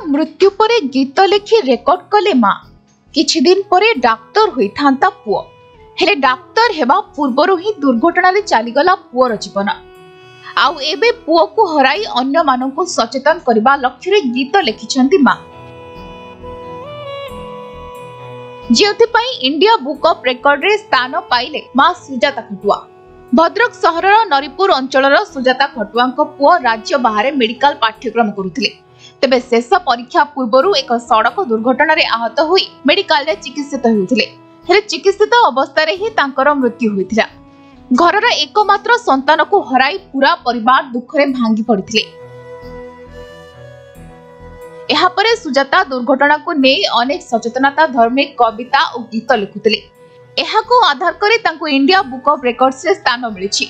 मृत्यु परे गीत लिखि रेकर्ड कले माँ किछि दिन परे डाक्तर होई थांता पुओ हेले डाक्तर हेबा पूर्वरु ही दुर्घटना रे चलीगला पुओर जीवन आउ एबे पुओ को हराई अन्य माननकु सचेतन करबा लक्ष्य रे गीत लिखिछंती माँ जेउथिपाई इंडिया बुक ऑफ रेकॉर्ड रे स्थान पाइले माँ सुजाता खटुआ। भद्रक सहरर नरीपुर अंचलर सुजाता खटुआंक पुओ राज्य बाहर मेडिकल पाठ्यक्रम करुथिले। तेबे शेष परीक्षा पूर्वरु एक सड़क दुर्घटना रे आहत होई मेडिकल रे चिकित्सित होउथिले। हेले चिकित्सित अवस्था रे ही तांकर मृत्यु होइथिला। घरर एकमात्र संतान को हराई पूरा परिवार दुख रे भांगी पड़िथिले। एहा परे सुजाता दुर्घटना को नै अनेक सचेतनता धार्मिक कविता और गीत लिखुथिले। एहाको आधार करे तांको इंडिया बुक ऑफ रेकॉर्ड्स रे स्थान मिलिछि।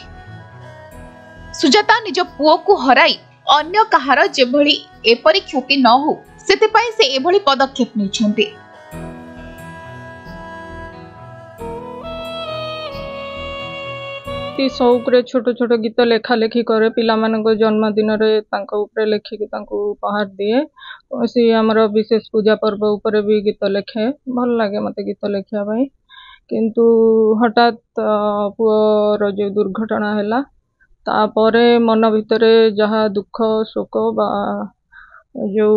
सुजाता निज पुओ को हराई अन्य कहार जेभଳି एपरि क्षति न हो सेते पई से एभଳି पदक्षेप निछन्ते। शौक रे छोट छोट गीत लेखा लेखी करे पिला मानको जन्मदिन रे तांको ऊपर लेखि कि तांको उपहार दिए। सी हमर विशेष पूजा पर्व ऊपर भी गीत लेखे भल लागे मते गीत लेखिया भाई। किंतु हठात पुअर जो दुर्घटना हैला तापरे मन भितरे जहा दुख शोक बा जो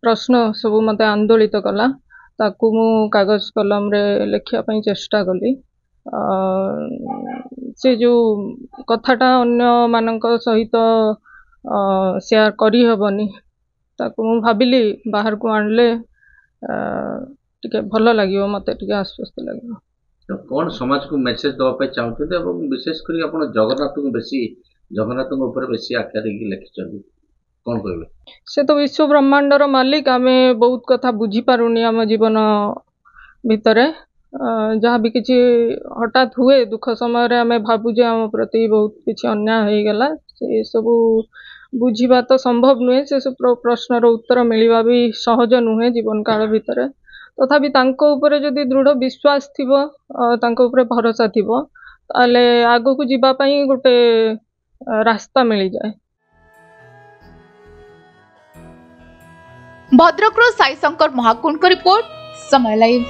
प्रश्न सब मते आंदोलित कला ताकू मु कागज कलम रे लेखिया पई चेष्टा कली। से जो कथाटा अन्य मानक सहित शेयर करी हबनी ताकू मु भाबिली बाहर को आणले टिके भल लागियो मते टिके आश्वस्त लागियो। तो कौन समाज को मेसेज दवा पे चाहते और विशेष कर अपन जगन्नाथ को बेसी जगन्नाथ ऊपर बेसी आख्या देखि लिखिछथि कौन कहबे? से तो विश्व ब्रह्मांडर मालिक आमे बहुत कथा बुझी पारुनी आम जीवन भितरे जहाँ भी किसी हठात हुए दुख समय रे आमे भाबुजे आम प्रति बहुत किसी अन्याय हो गला से सब बुझीबा तो संभव नुहे। से सब प्रश्नर उत्तर मिलवा भी सहज नुहे जीवन काल भितर। तथापि तांको ऊपर जदि दृढ़ विश्वास थिबो तांको ऊपर भरोसा थिबो ताले आगो को जीवा पई गोटे रास्ता मिल जाए। भद्रक रो साई शंकर महाकुंड को रिपोर्ट समय लाइव।